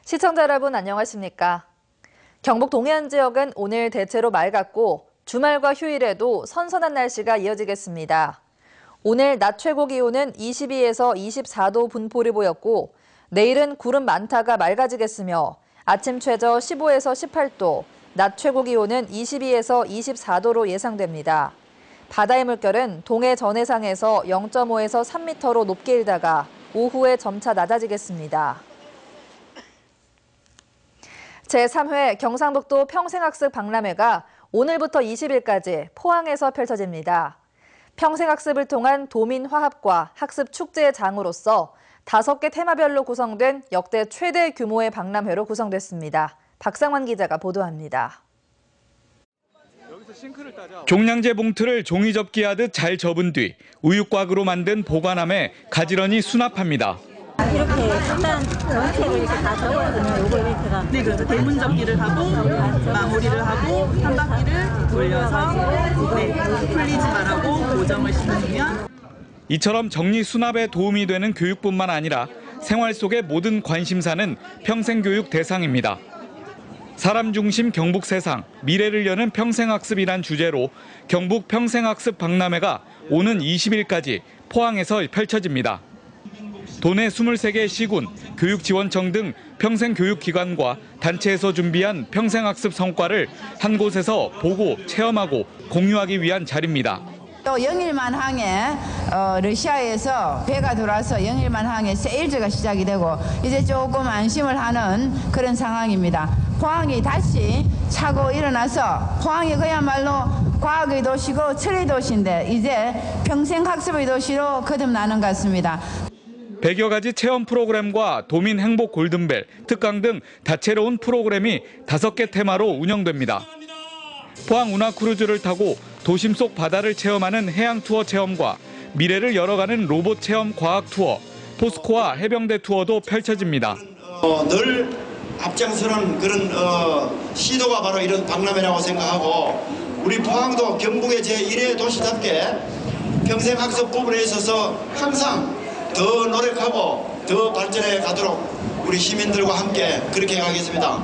시청자 여러분 안녕하십니까? 경북 동해안 지역은 오늘 대체로 맑았고 주말과 휴일에도 선선한 날씨가 이어지겠습니다. 오늘 낮 최고 기온은 22에서 24도 분포를 보였고 내일은 구름 많다가 맑아지겠으며 아침 최저 15에서 18도, 낮 최고 기온은 22에서 24도로 예상됩니다. 바다의 물결은 동해 전해상에서 0.5에서 3m로 높게 일다가 오후에 점차 낮아지겠습니다. 제3회 경상북도 평생학습 박람회가 오늘부터 20일까지 포항에서 펼쳐집니다. 평생학습을 통한 도민화합과 학습 축제의 장으로서 5개 테마별로 구성된 역대 최대 규모의 박람회로 구성됐습니다. 박상환 기자가 보도합니다. 종량제 봉투를 종이 접기하듯 잘 접은 뒤 우유곽으로 만든 보관함에 가지런히 수납합니다. 이렇게 간단한 정책을 이렇게 다 적었거든요. 요거 이렇게가. 네, 그래서 대문 접기를 하고 마무리를 하고 한 바퀴를 돌려서 풀리지 말라고 고정을 시켜주면 이처럼 정리 수납에 도움이 되는 교육뿐만 아니라 생활 속의 모든 관심사는 평생교육 대상입니다. 사람 중심 경북 세상, 미래를 여는 평생학습이란 주제로 경북 평생학습 박람회가 오는 20일까지 포항에서 펼쳐집니다. 도내 23개 시군, 교육지원청 등 평생교육기관과 단체에서 준비한 평생학습 성과를 한 곳에서 보고, 체험하고 공유하기 위한 자리입니다. 또 영일만 항에 러시아에서 배가 들어와서 영일만 항에 세일즈가 시작이 되고 이제 조금 안심을 하는 그런 상황입니다. 포항이 다시 차고 일어나서 포항이 그야말로 과학의 도시고 철의 도시인데 이제 평생학습의 도시로 거듭나는 것 같습니다. 100여 가지 체험 프로그램과 도민 행복 골든벨, 특강 등 다채로운 프로그램이 5개 테마로 운영됩니다. 포항 운하 크루즈를 타고 도심 속 바다를 체험하는 해양 투어 체험과 미래를 열어가는 로봇 체험 과학 투어, 포스코와 해병대 투어도 펼쳐집니다. 늘 앞장서는 그런 시도가 바로 이런 박람회라고 생각하고 우리 포항도 경북의 제1의 도시답게 평생학습 부분에 있어서 항상 더 노력하고 더 발전해 가도록 우리 시민들과 함께 그렇게 가겠습니다.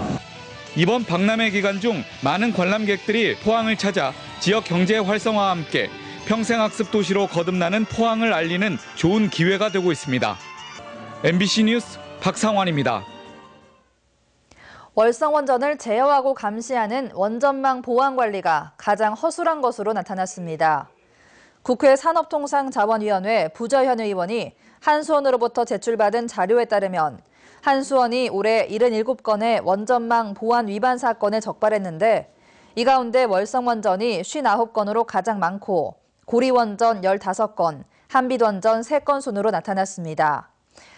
이번 박람회 기간 중 많은 관람객들이 포항을 찾아 지역 경제 활성화와 함께 평생학습 도시로 거듭나는 포항을 알리는 좋은 기회가 되고 있습니다. MBC 뉴스 박상환입니다. 월성원전을 제어하고 감시하는 원전망 보안 관리가 가장 허술한 것으로 나타났습니다. 국회 산업통상자원위원회 부저현 의원이 한수원으로부터 제출받은 자료에 따르면 한수원이 올해 77건의 원전망 보안 위반 사건을 적발했는데 이 가운데 월성원전이 59건으로 가장 많고 고리원전 15건, 한빛원전 3건 순으로 나타났습니다.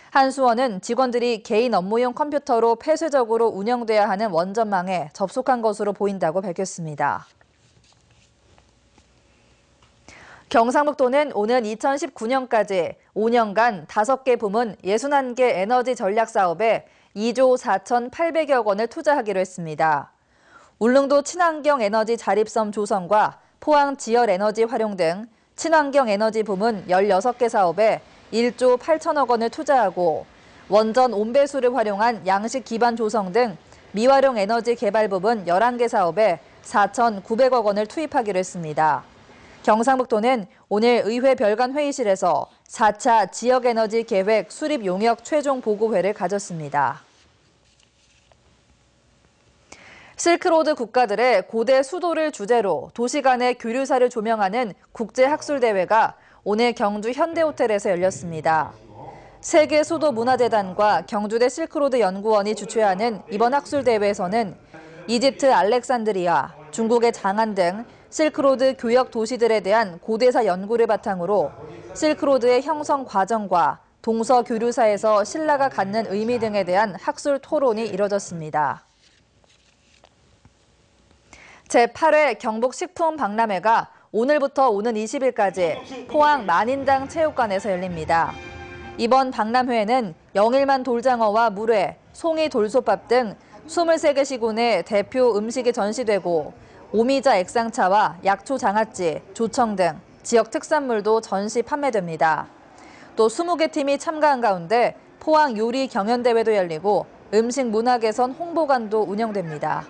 한수원은 직원들이 개인 업무용 컴퓨터로 폐쇄적으로 운영돼야 하는 원전망에 접속한 것으로 보인다고 밝혔습니다. 경상북도는 오는 2019년까지 5년간 5개 부문 61개 에너지 전략 사업에 2조 4,800여 원을 투자하기로 했습니다. 울릉도 친환경 에너지 자립섬 조성과 포항 지열 에너지 활용 등 친환경 에너지 부문 16개 사업에 1조 8천억 원을 투자하고 원전 온배수를 활용한 양식 기반 조성 등 미활용 에너지 개발 부문 11개 사업에 4,900억 원을 투입하기로 했습니다. 경상북도는 오늘 의회 별관 회의실에서 4차 지역에너지 계획 수립 용역 최종 보고회를 가졌습니다. 실크로드 국가들의 고대 수도를 주제로 도시 간의 교류사를 조명하는 국제학술대회가 오늘 경주 현대호텔에서 열렸습니다. 세계 수도문화재단과 경주대 실크로드 연구원이 주최하는 이번 학술대회에서는 이집트 알렉산드리아, 중국의 장안 등 실크로드 교역 도시들에 대한 고대사 연구를 바탕으로 실크로드의 형성 과정과 동서 교류사에서 신라가 갖는 의미 등에 대한 학술 토론이 이뤄졌습니다. 제8회 경북식품박람회가 오늘부터 오는 20일까지 포항 만인당 체육관에서 열립니다. 이번 박람회에는 영일만 돌장어와 물회, 송이 돌솥밥 등 23개 시군의 대표 음식이 전시되고 오미자 액상차와 약초 장아찌, 조청 등 지역 특산물도 전시 판매됩니다. 또 20개 팀이 참가한 가운데 포항 요리 경연대회도 열리고 음식 문화 개선 홍보관도 운영됩니다.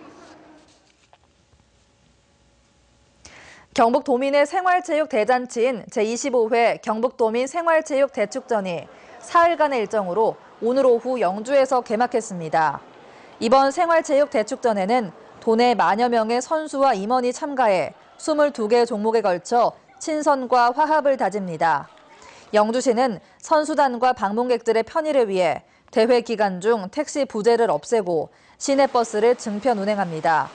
경북도민의 생활체육 대잔치인 제25회 경북도민 생활체육 대축전이 사흘간의 일정으로 오늘 오후 영주에서 개막했습니다. 이번 생활체육 대축전에는 도내 만여 명의 선수와 임원이 참가해 22개 종목에 걸쳐 친선과 화합을 다집니다. 영주시는 선수단과 방문객들의 편의를 위해 대회 기간 중 택시 부재를 없애고 시내버스를 증편 운행합니다.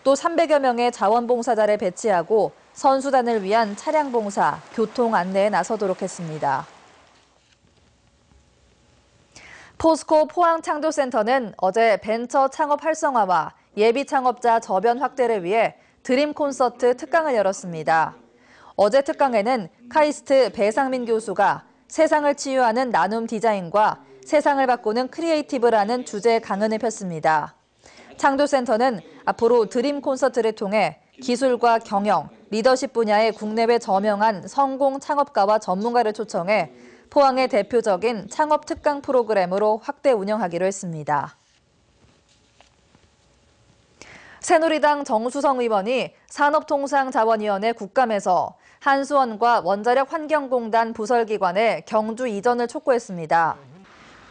또 300여 명의 자원봉사자를 배치하고 선수단을 위한 차량 봉사, 교통 안내에 나서도록 했습니다. 포스코 포항창조센터는 어제 벤처 창업 활성화와 예비 창업자 저변 확대를 위해 드림 콘서트 특강을 열었습니다. 어제 특강에는 카이스트 배상민 교수가 세상을 치유하는 나눔 디자인과 세상을 바꾸는 크리에이티브라는 주제 강연을 폈습니다. 창조센터는 앞으로 드림 콘서트를 통해 기술과 경영, 리더십 분야의 국내외 저명한 성공 창업가와 전문가를 초청해 포항의 대표적인 창업 특강 프로그램으로 확대 운영하기로 했습니다. 새누리당 정수성 의원이 산업통상자원위원회 국감에서 한수원과 원자력 환경공단 부설기관의 경주 이전을 촉구했습니다.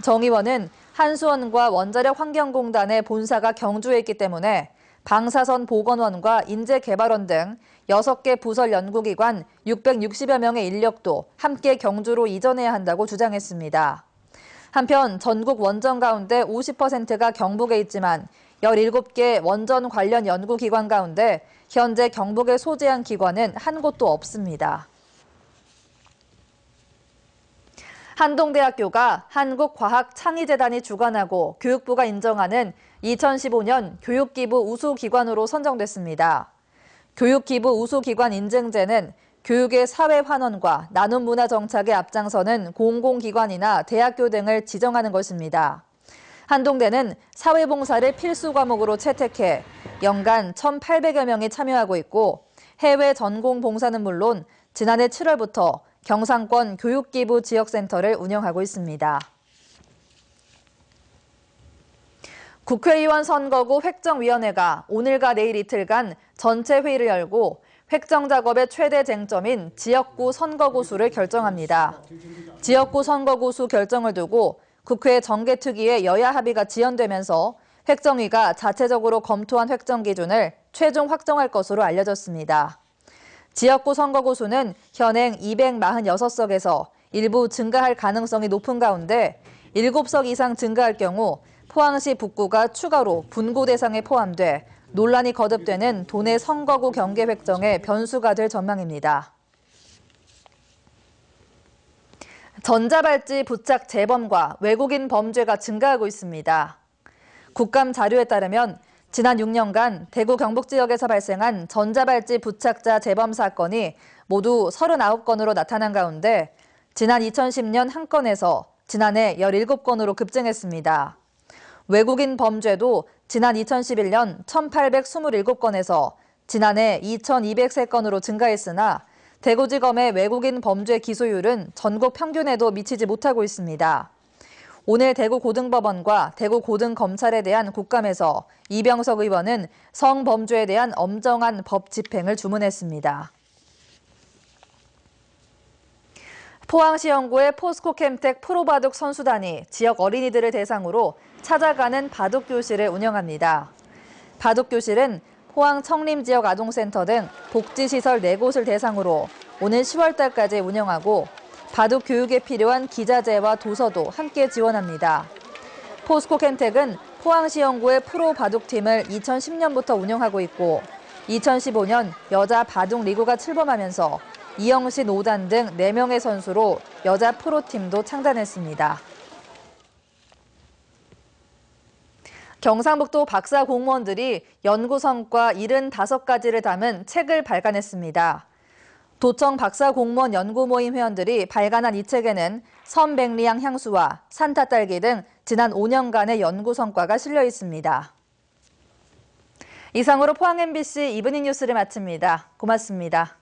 정 의원은 한수원과 원자력 환경공단의 본사가 경주에 있기 때문에 방사선 보건원과 인재개발원 등 6개 부설 연구기관 660여 명의 인력도 함께 경주로 이전해야 한다고 주장했습니다. 한편 전국 원전 가운데 50%가 경북에 있지만 17개 원전 관련 연구기관 가운데 현재 경북에 소재한 기관은 한 곳도 없습니다. 한동대학교가 한국과학창의재단이 주관하고 교육부가 인정하는 2015년 교육기부 우수기관으로 선정됐습니다. 교육기부 우수기관 인증제는 교육의 사회 환원과 나눔 문화 정착에 앞장서는 공공기관이나 대학교 등을 지정하는 것입니다. 한동대는 사회봉사를 필수 과목으로 채택해 연간 1,800여 명이 참여하고 있고 해외 전공 봉사는 물론 지난해 7월부터 경상권 교육기부 지역센터를 운영하고 있습니다. 국회의원 선거구 획정위원회가 오늘과 내일 이틀간 전체 회의를 열고 획정 작업의 최대 쟁점인 지역구 선거구 수를 결정합니다. 지역구 선거구 수 결정을 두고 국회 정개특위의 여야 합의가 지연되면서 획정위가 자체적으로 검토한 획정 기준을 최종 확정할 것으로 알려졌습니다. 지역구 선거구 수는 현행 246석에서 일부 증가할 가능성이 높은 가운데 7석 이상 증가할 경우 포항시 북구가 추가로 분고 대상에 포함돼 논란이 거듭되는 도내 선거구 경계 획정의 변수가 될 전망입니다. 전자발찌 부착 재범과 외국인 범죄가 증가하고 있습니다. 국감 자료에 따르면 지난 6년간 대구 경북 지역에서 발생한 전자발찌 부착자 재범 사건이 모두 39건으로 나타난 가운데 지난 2010년 1건에서 지난해 17건으로 급증했습니다. 외국인 범죄도 지난 2011년 1,827건에서 지난해 2,203건으로 증가했으나 대구지검의 외국인 범죄 기소율은 전국 평균에도 미치지 못하고 있습니다. 오늘 대구고등법원과 대구고등검찰에 대한 국감에서 이병석 의원은 성범죄에 대한 엄정한 법 집행을 주문했습니다. 포항시연구의 포스코 캠텍 프로바둑 선수단이 지역 어린이들을 대상으로 찾아가는 바둑교실을 운영합니다. 바둑교실은 포항 청림 지역 아동센터 등 복지시설 4곳을 대상으로 오는 10월 달까지 운영하고 바둑 교육에 필요한 기자재와 도서도 함께 지원합니다. 포스코 캠텍은 포항시연구의 프로 바둑팀을 2010년부터 운영하고 있고 2015년 여자 바둑 리그가 출범하면서 이영신 5단 등 4명의 선수로 여자 프로팀도 창단했습니다. 경상북도 박사 공무원들이 연구 성과 75가지를 담은 책을 발간했습니다. 도청 박사 공무원 연구 모임 회원들이 발간한 이 책에는 선백리향 향수와 산타딸기 등 지난 5년간의 연구 성과가 실려 있습니다. 이상으로 포항 MBC 이브닝 뉴스를 마칩니다. 고맙습니다.